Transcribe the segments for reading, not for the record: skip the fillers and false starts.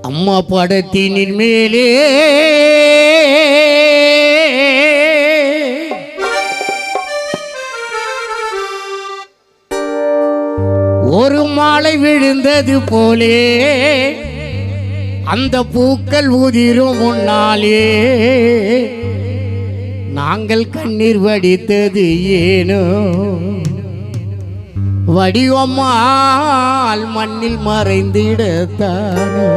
அம்மா படத்தினின் மேலே ஒரு மாலை விழுந்தது போலே அந்த பூக்கள் உதிரும் முன்னாலே நாங்கள் கண்ணீர் வடித்தது ஏனோ வடிவம்மாள் மண்ணில் மறைந்திடத்தானோ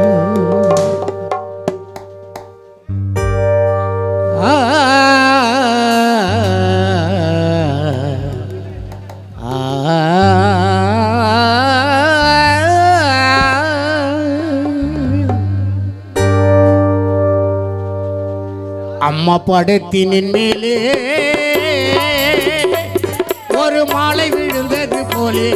அம்மா படத்தினின் மேலே ஒரு மாலை விழுந்தது போலே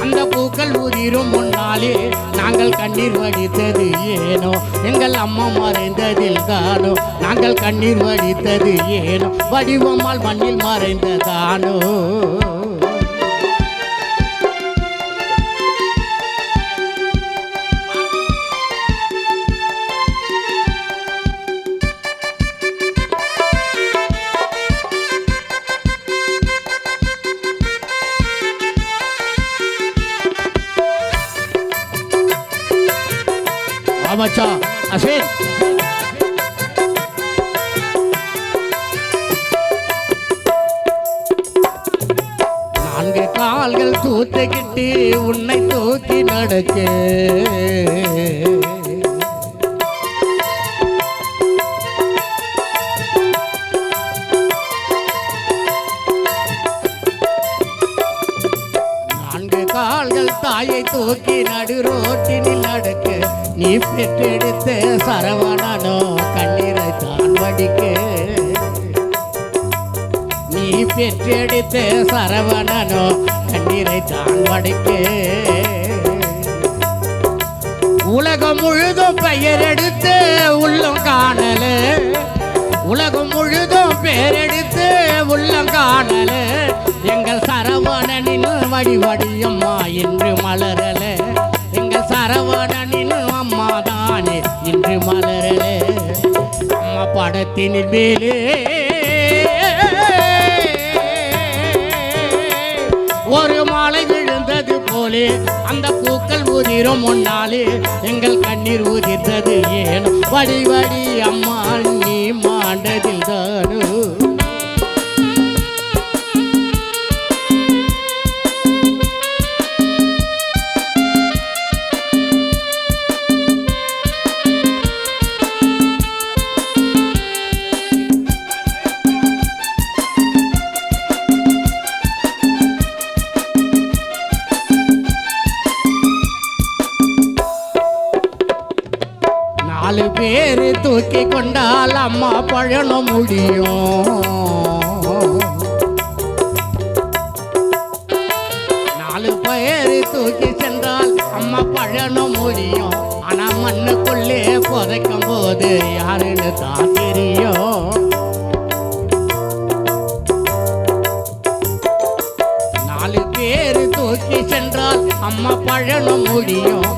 அந்த பூக்கள் உதிரும் முன்னாலே நாங்கள் கண்ணீர் வடித்தது ஏனோ எங்கள் அம்மா மறைந்ததில் தானோ நாங்கள் கண்ணீர் வடித்தது ஏனோ வடிவம்மாள் மண்ணில் மறைந்ததானோ மச்சா அசேன் நான்கு கால்கள் தூக்கிட்டு உன்னை தூக்கி நடக்க நான்கு கால்கள் தாயை தூக்கி நடு ரோட்டினில் நடக்க நீ பெற்றெடுத்த சரவணனோ கண்ணீரை தான் வடிக்க நீ பெற்றெடுத்த சரவணனோ கண்ணீரை தான் வடிக்க உலகம் முழுதும் பெயரெடுத்து உள்ளம் காணல உலகம் முழுதும் பெயரெடுத்து உள்ளம் காணல எங்கள் சரவணனின் வடிவடியம்மா என்று மலரல எங்கள் சரவணனின் அம்மாதானே இன்று மலரலே அம்மா படத்தினின் மேலே ஒரு மாலை விழுந்தது போலே அந்த பூக்கள் உதிரும் முன்னாலே எங்கள் கண்ணீர் உதிர்த்தது ஏனோ வடி வடி அம்மா நீ மாண்டதில் தானோ நாலு பேரு தூக்கி கொண்டால் அம்மா பழனம் முடியும் நாலு பேரு தூக்கி சென்றால் அம்மா பழனம் முடியும் ஆனா மண்ணுக்குள்ளே புதைக்கும் போது யாருன்னு தான் தெரியும் நாலு பேரு தூக்கி சென்றால் அம்மா பழனம் முடியும்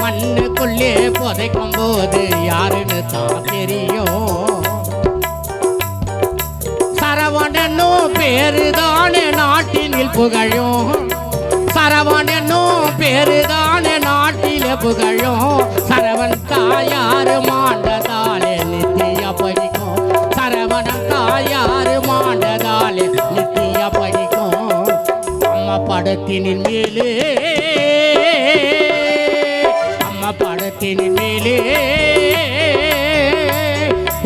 மண்ணுக்குள்ளே புதைக்கும் போது யாருன்னு தான் தெரியும் சரவணனும் பேருதானே நாட்டினில் புகழும் சரவணனும் பேருதானே நாட்டிலே புகழும் சரவன் தாயாரு மாண்டதாலே நித்திய படிக்கும் சரவணன் தாயாரு மாண்டதாலே நித்திய படிக்கும் அம்மா படத்தினின் மேலே படத்தின் மேலே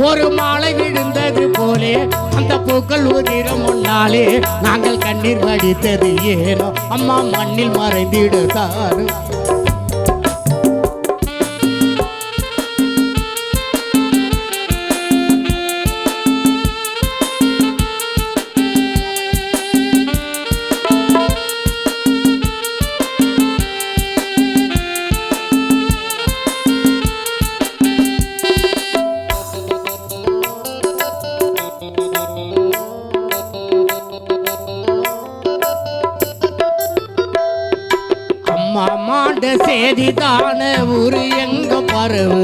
ஒரு மாலை விழுந்தது போலே அந்த பூக்கள் உதிரும் முன்னாலே நாங்கள் கண்ணீர் வடித்தது ஏனோ அம்மா மண்ணில் மறைந்திடுதாரு அம்மா மாண்ட செய்திதான ஊரு எங்க பரவு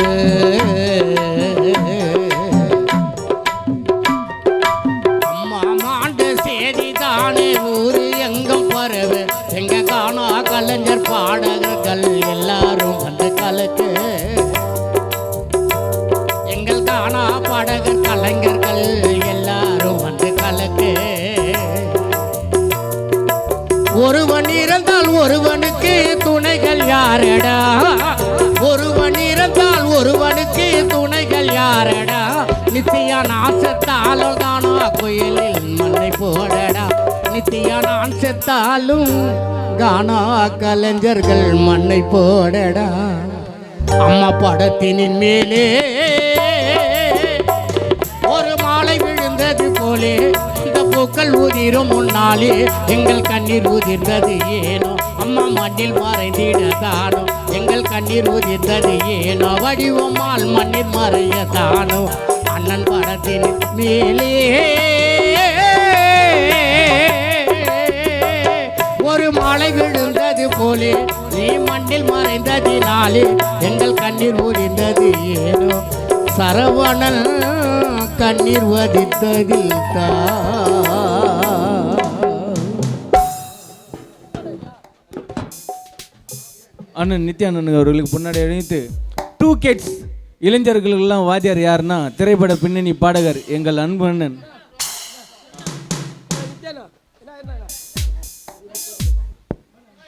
அம்மா மாண்ட செய்திதான ஊரு எங்கும் பரவு எங்க காணா கலைஞர் பாடகர்கள் எல்லாரும் வந்து கலக்கு எங்கள் காணா பாடகர் கலைஞர்கள் எல்லாரும் வந்து கலக்கு ஒருவன் இறந்தால் ஒருவனுக்கு துணைகள் யாரடா ஒருவன் இறந்தால் ஒருவனுக்கு துணைகள் யாரடா நித்திய நான் செத்தாலும் தானோ கோயிலில் மண்ணை போடடா நித்திய நான் செத்தாலும் கானா கலைஞர்கள் மண்ணை போடடா அம்மா படத்தினின் மேலே ஒரு மாலை விழுந்தது போலே இந்த பூக்கள் ஊதிரும் முன்னாலே எங்கள் கண்ணீர் ஊதிர்ந்தது ஏனோ அம்மா மண்ணில் மறைந்திடத்தானோ எங்கள் கண்ணீர் ஊதிர்ந்தது ஏனோ வடிவம்மாள் மண்ணில் மறையத்தானோ அண்ணன் படத்தின் மேலே ஒரு மாலை விழுந்தது போலே நீ மண்ணில் மறைந்ததினாலே எங்கள் கண்ணீர் ஊதிர்ந்தது ஏனோ சரவணன் கண்ணீர் வதித்ததில் அண்ணன் நித்யானந்தன் அவர்களுக்கு முன்னாடி அழைத்து 2 kids இளைஞர்களுக்கெல்லாம் வாத்தியார் யாருன்னா திரைப்பட பின்னணி பாடகர் எங்கள் அன்பு அண்ணன்